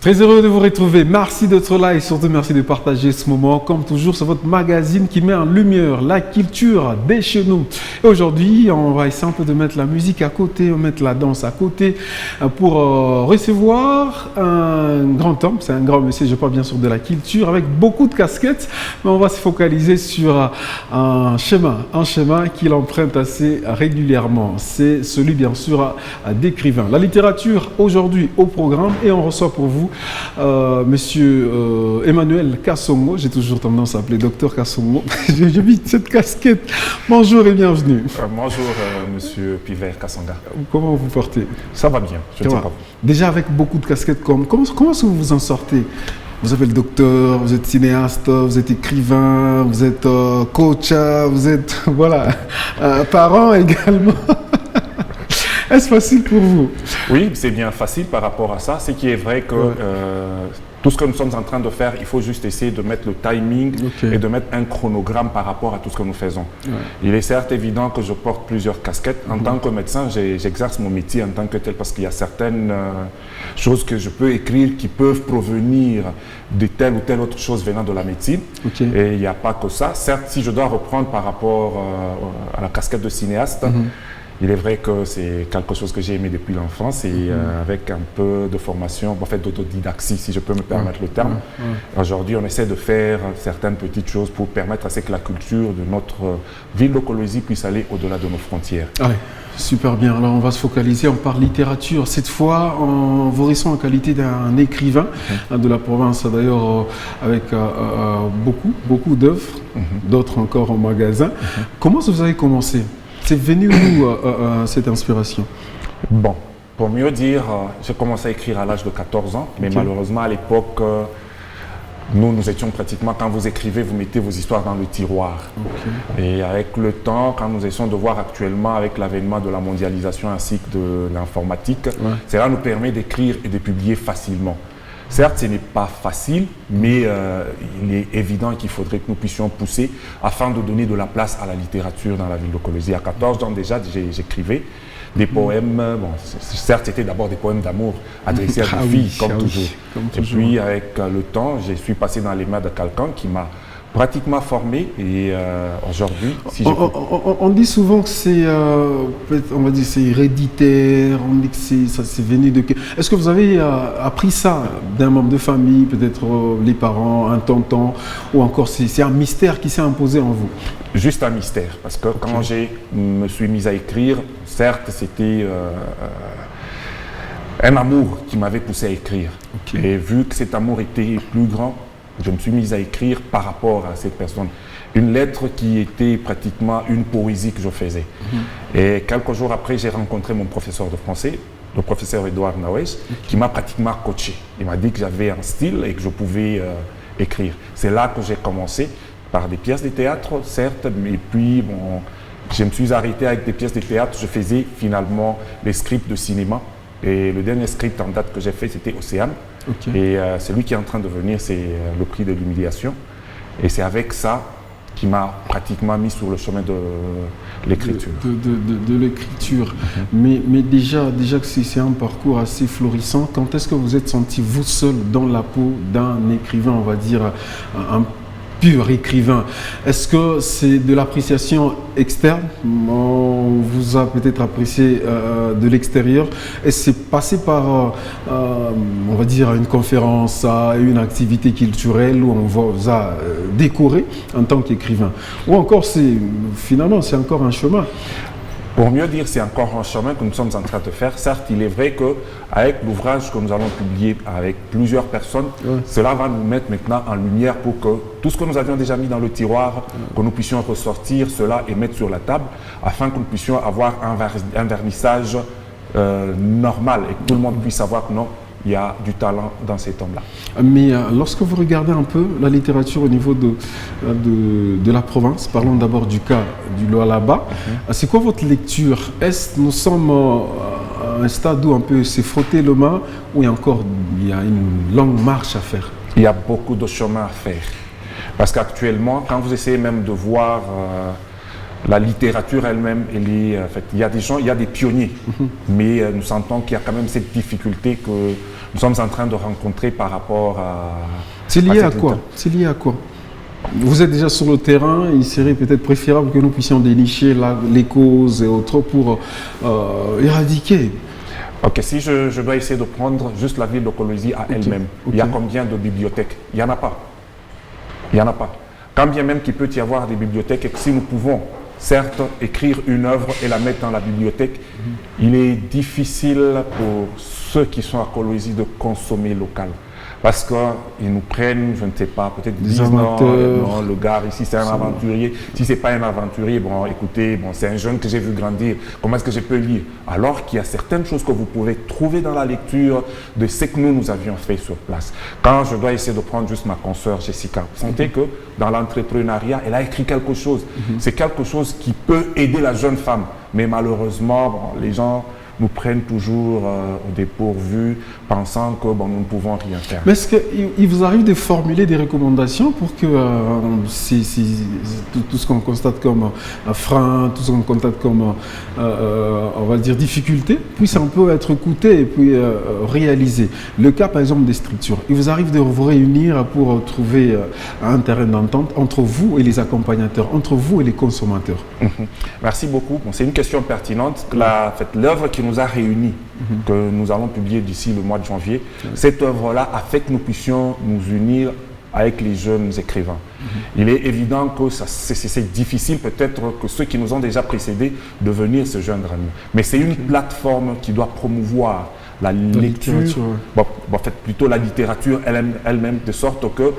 Très heureux de vous retrouver. Merci d'être là et surtout merci de partager ce moment. Comme toujours, c'est votre magazine qui met en lumière la culture de chez nous. Et aujourd'hui, on va essayer un peu de mettre la musique à côté, on va mettre la danse à côté pour recevoir un grand homme. C'est un grand monsieur, je parle bien sûr de la culture, avec beaucoup de casquettes. Mais on va se focaliser sur un schéma qu'il emprunte assez régulièrement. C'est celui bien sûr d'écrivain. La littérature aujourd'hui au programme et on reçoit pour vous Monsieur Emmanuel Kassongo, j'ai toujours tendance à appeler Docteur Kassongo. J'ai mis cette casquette. Bonjour et bienvenue. Bonjour Monsieur Piver Kassonga. Comment vous portez? Ça va bien, je ne sais pas. Déjà avec beaucoup de casquettes, comment est-ce que vous vous en sortez? Vous avez le docteur, vous êtes cinéaste, vous êtes écrivain, vous êtes coach, vous êtes voilà, parent également. Est-ce facile pour vous? Oui, c'est bien facile par rapport à ça. Ce qui est vrai que tout ce que nous sommes en train de faire, il faut juste essayer de mettre le timing et de mettre un chronogramme par rapport à tout ce que nous faisons. Il est certes évident que je porte plusieurs casquettes. En tant que médecin, j'exerce mon métier en tant que tel parce qu'il y a certaines choses que je peux écrire qui peuvent provenir de telle ou telle autre chose venant de la médecine. Et il n'y a pas que ça. Certes, si je dois reprendre par rapport à la casquette de cinéaste, il est vrai que c'est quelque chose que j'ai aimé depuis l'enfance et avec un peu de formation, en fait d'autodidaxie, si je peux me permettre le terme. Aujourd'hui, on essaie de faire certaines petites choses pour permettre à ce que la culture de notre ville de Kolwezi puisse aller au-delà de nos frontières. Allez, super bien. Alors, on va se focaliser, on parle littérature. Cette fois, en vous restons en qualité d'un écrivain de la province, d'ailleurs, avec beaucoup d'œuvres, d'autres encore en magasin. Comment vous avez commencé? C'est venu où cette inspiration? Bon, pour mieux dire, j'ai commencé à écrire à l'âge de 14 ans, mais malheureusement à l'époque, nous étions pratiquement, quand vous écrivez, vous mettez vos histoires dans le tiroir. Et avec le temps, quand nous essayons de voir actuellement avec l'avènement de la mondialisation ainsi que de l'informatique, cela nous permet d'écrire et de publier facilement. Certes, ce n'est pas facile, mais il est évident qu'il faudrait que nous puissions pousser afin de donner de la place à la littérature dans la ville de Kolwezi. À 14 ans déjà, j'écrivais des poèmes. Bon, certes, c'était d'abord des poèmes d'amour adressés à des filles, comme toujours. Et puis, avec le temps, je suis passé dans les mains de quelqu'un qui m'a pratiquement formé et aujourd'hui, si on dit souvent que c'est, on va dire, c'est héréditaire, on dit que ça c'est venu de... Est-ce que vous avez appris ça d'un membre de famille, peut-être les parents, un tonton, ou encore c'est un mystère qui s'est imposé en vous? Juste un mystère, parce que quand je me suis mis à écrire, certes c'était un amour qui m'avait poussé à écrire. Et vu que cet amour était plus grand, je me suis mis à écrire par rapport à cette personne. Une lettre qui était pratiquement une poésie que je faisais. Et quelques jours après, j'ai rencontré mon professeur de français, le professeur Edouard Nawesh, qui m'a pratiquement coaché. Il m'a dit que j'avais un style et que je pouvais écrire. C'est là que j'ai commencé par des pièces de théâtre, certes, mais puis bon, je me suis arrêté avec des pièces de théâtre. Je faisais finalement les scripts de cinéma. Et le dernier script en date que j'ai fait, c'était Océane. Et celui qui est en train de venir, c'est le prix de l'humiliation. Et c'est avec ça qui m'a pratiquement mis sur le chemin de l'écriture. De l'écriture. Mais déjà que c'est un parcours assez florissant, quand est-ce que vous êtes senti, vous seul, dans la peau d'un écrivain, on va dire, un pur écrivain? Est-ce que c'est de l'appréciation externe? On vous a peut-être apprécié de l'extérieur. Est-ce que c'est passé par, on va dire, une conférence, une activité culturelle où on vous a décoré en tant qu'écrivain? Ou encore, finalement, c'est encore un chemin? Pour mieux dire, c'est encore un chemin que nous sommes en train de faire. Certes, il est vrai qu'avec l'ouvrage que nous allons publier avec plusieurs personnes, cela va nous mettre maintenant en lumière pour que tout ce que nous avions déjà mis dans le tiroir, que nous puissions ressortir cela et mettre sur la table, afin que nous puissions avoir un vernissage normal et que tout le monde puisse savoir que non, il y a du talent dans cet homme-là. Mais lorsque vous regardez un peu la littérature au niveau de la province, parlons d'abord du cas du Lualaba, c'est quoi votre lecture? Est-ce que nous sommes à un stade où on peut se frotter le main, ou il y a une longue marche à faire? Il y a beaucoup de chemin à faire. Parce qu'actuellement, quand vous essayez même de voir la littérature elle-même, en fait, il y a des gens, il y a des pionniers, mais nous sentons qu'il y a quand même cette difficulté que nous sommes en train de rencontrer par rapport à... C'est lié à quoi? C'est lié à quoi? Vous êtes déjà sur le terrain, il serait peut-être préférable que nous puissions dénicher les causes et autres pour éradiquer. Ok, si je dois essayer de prendre juste la ville de Kolwezi à elle-même, il y a combien de bibliothèques? Il n'y en a pas. Il n'y en a pas. Quand bien même qu'il peut y avoir des bibliothèques et que si nous pouvons, certes, écrire une œuvre et la mettre dans la bibliothèque, il est difficile pour ceux qui sont à Kolwezi de consommer local. Parce qu'ils nous prennent, je ne sais pas, peut-être des amateurs. Non, le gars ici c'est un aventurier. Si c'est pas un aventurier, bon écoutez, bon, c'est un jeune que j'ai vu grandir, comment est-ce que je peux lire? Alors qu'il y a certaines choses que vous pouvez trouver dans la lecture de ce que nous avions fait sur place. Quand je dois essayer de prendre juste ma consoeur Jessica, vous sentez que dans l'entrepreneuriat, elle a écrit quelque chose. C'est quelque chose qui peut aider la jeune femme. Mais malheureusement, bon, les gens nous prennent toujours au dépourvu, pensant que bon, nous ne pouvons rien faire. Mais est-ce qu'il vous arrive de formuler des recommandations pour que tout ce qu'on constate comme frein, tout ce qu'on constate comme, on va dire, difficulté, puisse un peu être écouté et puis réalisé? Le cas, par exemple, des structures. Il vous arrive de vous réunir pour trouver un terrain d'entente entre vous et les accompagnateurs, entre vous et les consommateurs? Merci beaucoup. Bon, c'est une question pertinente. L'œuvre qui nous a réunis, que nous allons publier d'ici le mois de janvier, cette œuvre-là a fait que nous puissions nous unir avec les jeunes écrivains. Il est évident que c'est difficile peut-être que ceux qui nous ont déjà précédés de venir se joindre à nous. Mais c'est une plateforme qui doit promouvoir la lecture, en fait plutôt la littérature elle-même, de sorte que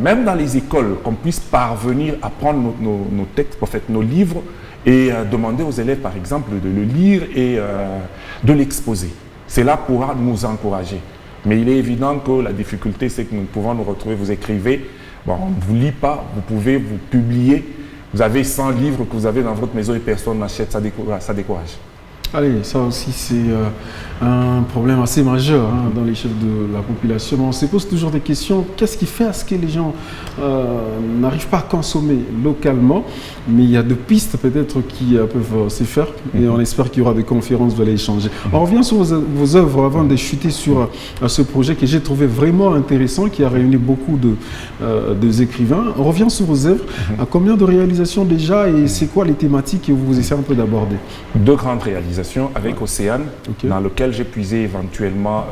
même dans les écoles, qu'on puisse parvenir à prendre nos textes, en fait nos livres, et demander aux élèves, par exemple, de le lire et de l'exposer. Cela pourra nous encourager. Mais il est évident que la difficulté, c'est que nous pouvons nous retrouver, vous écrivez, bon, on ne vous lit pas, vous pouvez vous publier, vous avez 100 livres que vous avez dans votre maison et personne n'achète, ça décourage. Allez, ça aussi c'est un problème assez majeur dans les chefs de la population. On se pose toujours des questions. Qu'est-ce qui fait à ce que les gens n'arrivent pas à consommer localement? Mais il y a deux pistes peut-être qui peuvent se faire et on espère qu'il y aura des conférences, vous allez échanger. On revient sur vos œuvres avant de chuter sur ce projet que j'ai trouvé vraiment intéressant, qui a réuni beaucoup de écrivains. On revient sur vos œuvres. À combien de réalisations déjà et c'est quoi les thématiques que vous essayez un peu d'aborder? Deux grandes réalisations avec Océane, dans lequel j'ai puisé éventuellement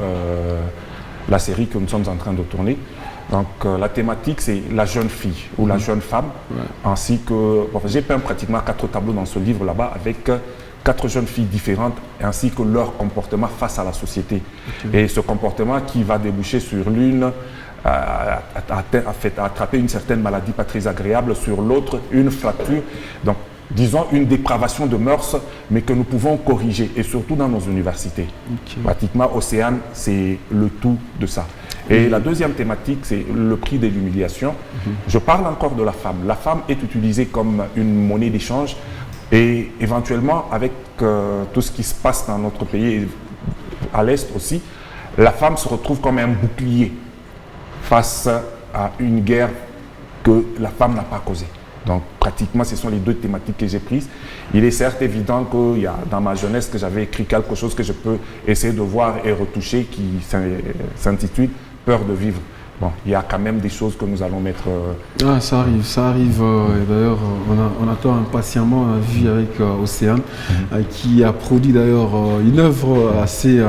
la série que nous sommes en train de tourner. Donc la thématique c'est la jeune fille ou la jeune femme, ainsi que j'ai peint pratiquement 4 tableaux dans ce livre là-bas avec 4 jeunes filles différentes ainsi que leur comportement face à la société. Et ce comportement qui va déboucher sur l'une a attrapé une certaine maladie pas très agréable, sur l'autre une fracture. Donc disons une dépravation de mœurs, mais que nous pouvons corriger, et surtout dans nos universités. Pratiquement, Océane, c'est le tout de ça. Et la deuxième thématique, c'est le prix de l'humiliation. Je parle encore de la femme. La femme est utilisée comme une monnaie d'échange, et éventuellement, avec tout ce qui se passe dans notre pays, et à l'Est aussi, la femme se retrouve comme un bouclier face à une guerre que la femme n'a pas causée. Donc, pratiquement, ce sont les deux thématiques que j'ai prises. Il est certes évident qu'il y a dans ma jeunesse que j'avais écrit quelque chose que je peux essayer de voir et retoucher qui s'intitule « Peur de vivre ». Bon, il y a quand même des choses que nous allons mettre... Ah, ça arrive. Et d'ailleurs, on attend impatiemment la vie avec Océane, qui a produit d'ailleurs une œuvre assez...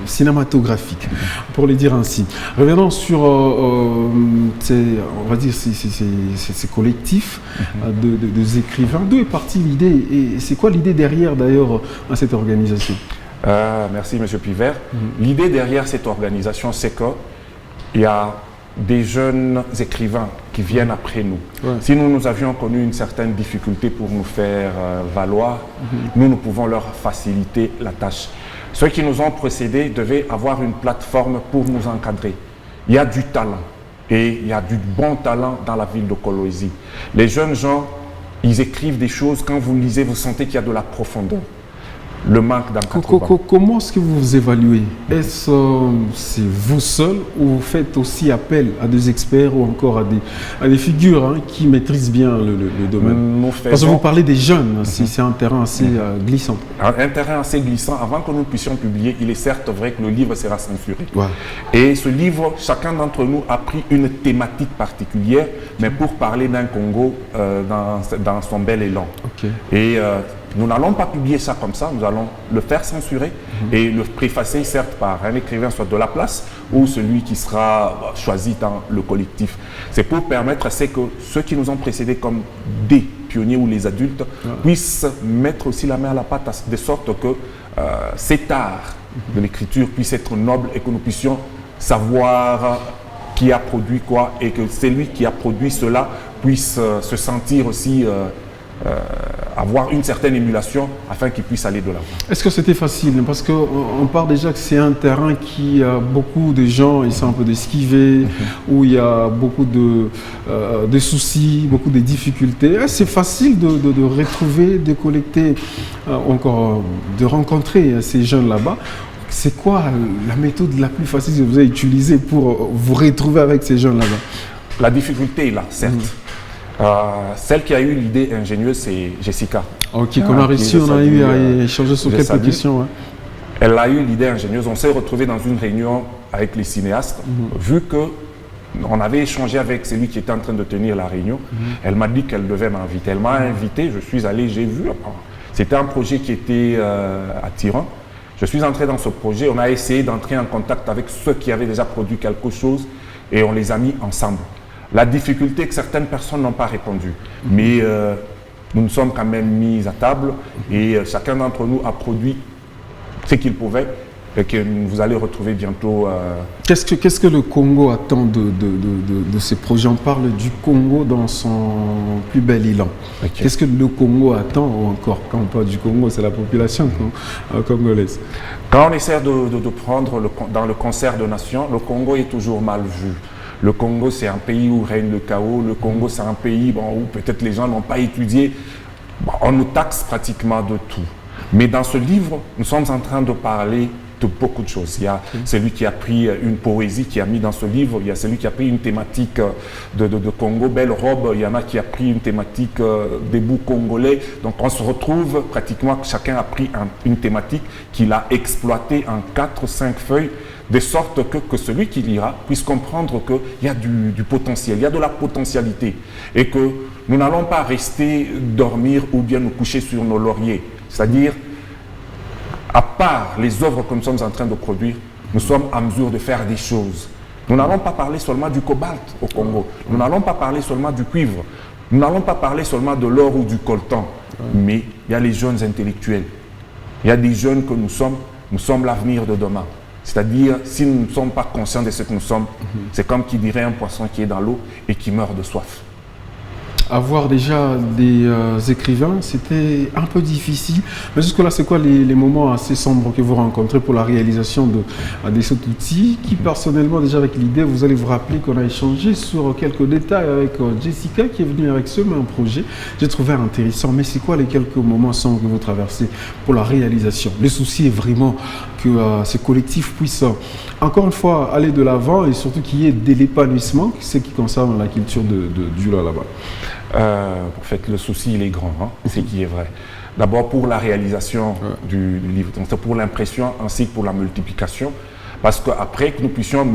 cinématographique, pour le dire ainsi. Revenons sur, on va dire, ces collectifs de écrivains. D'où est partie l'idée et c'est quoi l'idée derrière d'ailleurs à cette organisation? Merci M. Pivert. L'idée derrière cette organisation, c'est qu'il y a des jeunes écrivains qui viennent après nous. Si nous avions connu une certaine difficulté pour nous faire valoir, nous pouvons leur faciliter la tâche. Ceux qui nous ont précédés devaient avoir une plateforme pour nous encadrer. Il y a du talent et il y a du bon talent dans la ville de Kolwezi. Les jeunes gens, ils écrivent des choses, quand vous lisez, vous sentez qu'il y a de la profondeur. le manque d'encadrement. Comment est-ce que vous évaluez? Est-ce c'est vous seul ou vous faites aussi appel à des experts ou encore à des figures qui maîtrisent bien le domaine? Parce que vous parlez des jeunes, c'est un terrain assez glissant. Un terrain assez glissant. Avant que nous puissions publier, il est certes vrai que le livre sera censuré. Ouais. Et ce livre, chacun d'entre nous a pris une thématique particulière, mais pour parler d'un Congo dans son bel élan. Okay. Et nous n'allons pas publier ça comme ça, nous allons le faire censurer et le préfacer certes par un écrivain soit de la place ou celui qui sera choisi dans le collectif. C'est pour permettre à ce que ceux qui nous ont précédés comme des pionniers ou les adultes puissent mettre aussi la main à la pâte de sorte que cet art de l'écriture puisse être noble et que nous puissions savoir qui a produit quoi et que celui qui a produit cela puisse se sentir aussi avoir une certaine émulation afin qu'il puisse aller de l'avant. Est-ce que c'était facile? Parce qu'on part déjà que c'est un terrain qui a beaucoup de gens, ils sont un peu d'esquiver, où il y a beaucoup de soucis, beaucoup de difficultés. C'est facile de retrouver, de collecter, encore de rencontrer ces jeunes là-bas. C'est quoi la méthode la plus facile que vous avez utilisée pour vous retrouver avec ces jeunes là-bas? La difficulté est là, certes. Celle qui a eu l'idée ingénieuse, c'est Jessica. Ok, qu'on a réussi, on a eu à échanger sur quelques questions. Ouais. Elle a eu l'idée ingénieuse. On s'est retrouvé dans une réunion avec les cinéastes. Vu qu'on avait échangé avec celui qui était en train de tenir la réunion, elle m'a dit qu'elle devait m'inviter. Elle m'a invité, je suis allé, j'ai vu. C'était un projet qui était attirant. Je suis entré dans ce projet. On a essayé d'entrer en contact avec ceux qui avaient déjà produit quelque chose et on les a mis ensemble. La difficulté est que certaines personnes n'ont pas répondu, mais nous nous sommes quand même mis à table et chacun d'entre nous a produit ce qu'il pouvait et que vous allez retrouver bientôt. Qu'est-ce que le Congo attend de ces projets? On parle du Congo dans son plus bel élan. Okay. Qu'est-ce que le Congo attend? Ou encore, quand on parle du Congo, c'est la population congolaise. Quand on essaie de prendre dans le concert de nations, le Congo est toujours mal vu. Le Congo, c'est un pays où règne le chaos. Le Congo, c'est un pays où peut-être les gens n'ont pas étudié. On nous taxe pratiquement de tout. Mais dans ce livre, nous sommes en train de parler de beaucoup de choses. Il y a celui qui a pris une poésie, qui a mis dans ce livre. Il y a celui qui a pris une thématique de Congo, belle robe. Il y en a qui a pris une thématique des bouts congolais. Donc on se retrouve pratiquement, chacun a pris une thématique qu'il a exploitée en 4-5 feuilles, de sorte que celui qui lira puisse comprendre qu'il y a du potentiel, il y a de la potentialité et que nous n'allons pas rester dormir ou bien nous coucher sur nos lauriers. C'est-à-dire, à part les œuvres que nous sommes en train de produire, nous sommes en mesure de faire des choses. Nous n'allons pas parler seulement du cobalt au Congo, nous n'allons pas parler seulement du cuivre, nous n'allons pas parler seulement de l'or ou du coltan, mais il y a les jeunes intellectuels, il y a des jeunes que nous sommes l'avenir de demain. C'est-à-dire, si nous ne sommes pas conscients de ce que nous sommes, c'est comme qui dirait un poisson qui est dans l'eau et qui meurt de soif. Avoir déjà des écrivains, c'était un peu difficile. Mais jusque-là, c'est quoi les moments assez sombres que vous rencontrez pour la réalisation de cet outil qui, personnellement, déjà avec l'idée, vous allez vous rappeler qu'on a échangé sur quelques détails avec Jessica qui est venue avec ce même projet. J'ai trouvé intéressant. Mais c'est quoi les quelques moments sombres que vous traversez pour la réalisation? Le souci est vraiment que ce collectif puisse, encore une fois, aller de l'avant et surtout qu'il y ait de l'épanouissement, ce qui concerne la culture du là-bas. En fait, le souci, il est grand, c'est qui est vrai. D'abord pour la réalisation du livre, donc c'est pour l'impression ainsi que pour la multiplication, parce qu'après que nous puissions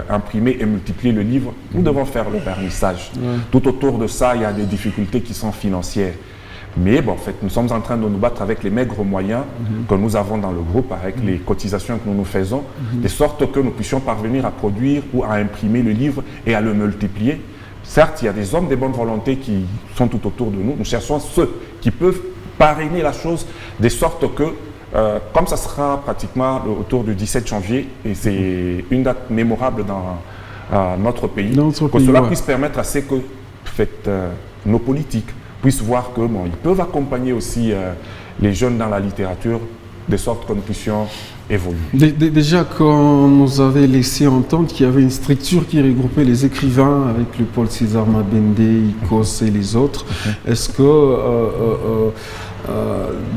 imprimer et multiplier le livre, nous devons faire le vernissage. Tout autour de ça, il y a des difficultés qui sont financières. Mais bon, en fait, nous sommes en train de nous battre avec les maigres moyens que nous avons dans le groupe, avec les cotisations que nous faisons, de sorte que nous puissions parvenir à produire ou à imprimer le livre et à le multiplier. Certes, il y a des hommes de bonne volonté qui sont tout autour de nous. Nous cherchons ceux qui peuvent parrainer la chose de sorte que, comme ça sera pratiquement autour du 17 janvier, et c'est une date mémorable dans notre pays, que cela puisse permettre à ce que nos politiques puissent voir que ils peuvent accompagner aussi les jeunes dans la littérature, de sorte que nous puissions évoluer. Déjà, quand nous avait laissé entendre qu'il y avait une structure qui regroupait les écrivains avec le Paul César Mabende, Icos et les autres, est-ce que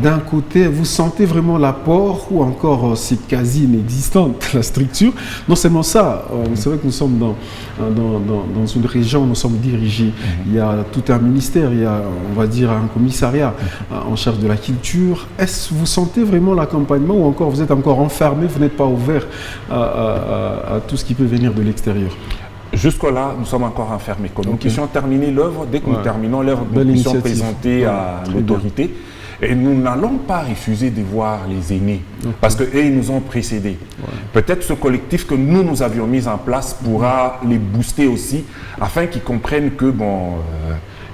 d'un côté, vous sentez vraiment l'apport ou encore c'est quasi inexistante la structure. Non seulement ça, c'est vrai que nous sommes dans une région où nous sommes dirigés. Il y a tout un ministère, il y a, on va dire, un commissariat en charge de la culture. Est-ce que vous sentez vraiment l'accompagnement ou encore vous êtes encore enfermé, vous n'êtes pas ouvert à tout ce qui peut venir de l'extérieur? Jusque-là, nous sommes encore enfermés. Comme nous puissions terminer l'œuvre, dès que nous terminons l'œuvre, nous puissions présenter à l'autorité. Et nous n'allons pas refuser de voir les aînés, parce qu'eux, ils nous ont précédés. Peut-être ce collectif que nous avions mis en place pourra les booster aussi, afin qu'ils comprennent que,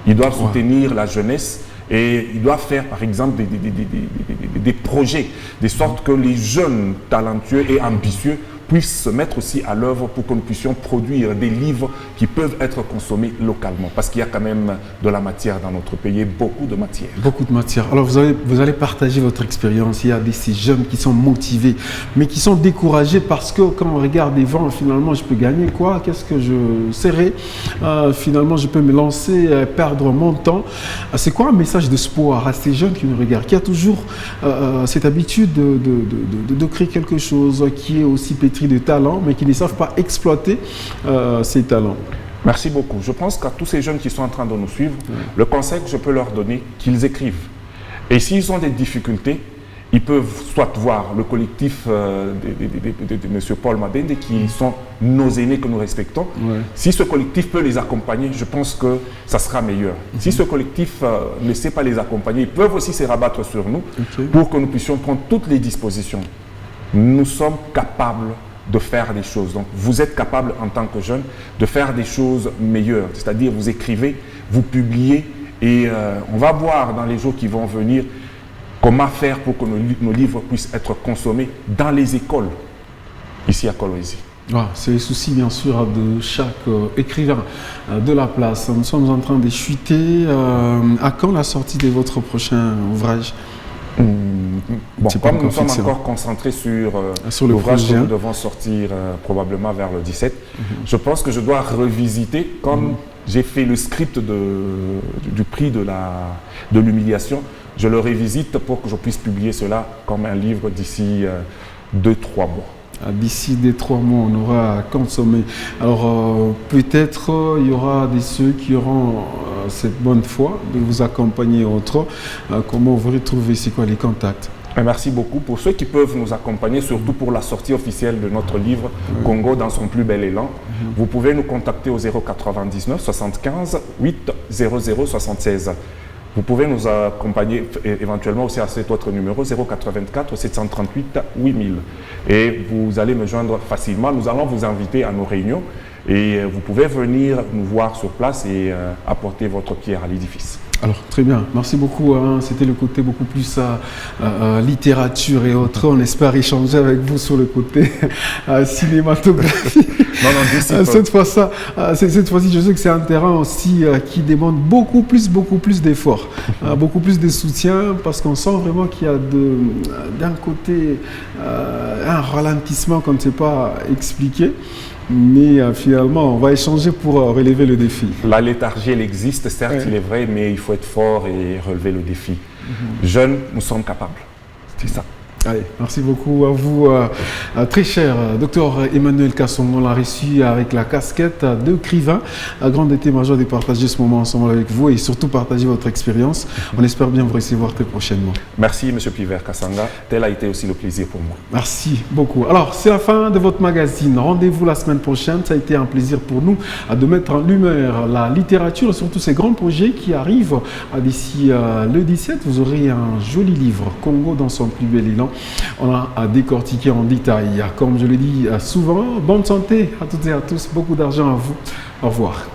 ils doivent soutenir la jeunesse et ils doivent faire, par exemple, des projets, de sorte que les jeunes talentueux et ambitieux puissent se mettre aussi à l'œuvre pour que nous puissions produire des livres qui peuvent être consommés localement. Parce qu'il y a quand même de la matière dans notre pays, beaucoup de matière. Beaucoup de matière. Alors vous allez partager votre expérience. Il y a ces jeunes qui sont motivés, mais qui sont découragés parce que quand on regarde les vents, finalement je peux gagner quoi? Qu'est-ce que je serai? Finalement je peux me lancer, perdre mon temps. C'est quoi un message d'espoir à ces jeunes qui nous regardent, qui a toujours cette habitude de créer quelque chose qui est aussi pétri de talents, mais qui ne savent pas exploiter ces talents? Merci beaucoup. Je pense qu'à tous ces jeunes qui sont en train de nous suivre, le conseil que je peux leur donner, qu'ils écrivent. Et s'ils ont des difficultés, ils peuvent soit voir le collectif de M. Paul Mabende, qui sont nos aînés que nous respectons. Si ce collectif peut les accompagner, je pense que ça sera meilleur. Si ce collectif ne sait pas les accompagner, ils peuvent aussi se rabattre sur nous pour que nous puissions prendre toutes les dispositions. Nous sommes capables de faire des choses. Donc, vous êtes capable en tant que jeune de faire des choses meilleures. C'est-à-dire, vous écrivez, vous publiez et on va voir dans les jours qui vont venir comment faire pour que nos livres puissent être consommés dans les écoles, ici à Kolwezi. C'est le souci, bien sûr, de chaque écrivain de la place. Nous sommes en train de chuter. À quand la sortie de votre prochain ouvrage? Comme nous sommes encore concentrés sur l'ouvrage que nous devons sortir probablement vers le 17, je pense que je dois revisiter, comme j'ai fait le script du prix de l'humiliation, je le revisite pour que je puisse publier cela comme un livre d'ici 2-3 mois. D'ici 2-3 mois, on aura consommé. Alors, peut-être il y aura ceux qui auront cette bonne foi de vous accompagner autre. Comment vous retrouvez, c'est quoi les contacts? Merci beaucoup. Pour ceux qui peuvent nous accompagner, surtout pour la sortie officielle de notre livre Congo dans son plus bel élan, vous pouvez nous contacter au 099 75 8 00 76. Vous pouvez nous accompagner éventuellement aussi à cet autre numéro 084 738 8000 et vous allez me joindre facilement. Nous allons vous inviter à nos réunions et vous pouvez venir nous voir sur place et apporter votre pierre à l'édifice. Alors, très bien. Merci beaucoup. C'était le côté beaucoup plus littérature et autres. On espère échanger avec vous sur le côté cinématographique. Cette fois-ci, je sais que c'est un terrain aussi qui demande beaucoup plus d'efforts, beaucoup plus de soutien, parce qu'on sent vraiment qu'il y a d'un côté un ralentissement qu'on ne sait pas expliquer. Mais finalement, on va échanger pour relever le défi. La léthargie, elle existe, certes, il est vrai, mais il faut être fort et relever le défi. Jeunes, nous sommes capables. C'est ça. Allez, merci beaucoup à vous, très cher docteur Emmanuel Kassongo. On l'a reçu avec la casquette d'écrivain. Grand état-major de partager ce moment ensemble avec vous et surtout partager votre expérience. On espère bien vous recevoir très prochainement. Merci, M. Piver Kassanga. Tel a été aussi le plaisir pour moi. Merci beaucoup. Alors, c'est la fin de votre magazine. Rendez-vous la semaine prochaine. Ça a été un plaisir pour nous de mettre en lumière la littérature et surtout ces grands projets qui arrivent d'ici le 17. Vous aurez un joli livre, Congo dans son plus bel élan. On a à décortiquer en détail. Comme je le dis souvent, bonne santé à toutes et à tous, beaucoup d'argent à vous. Au revoir.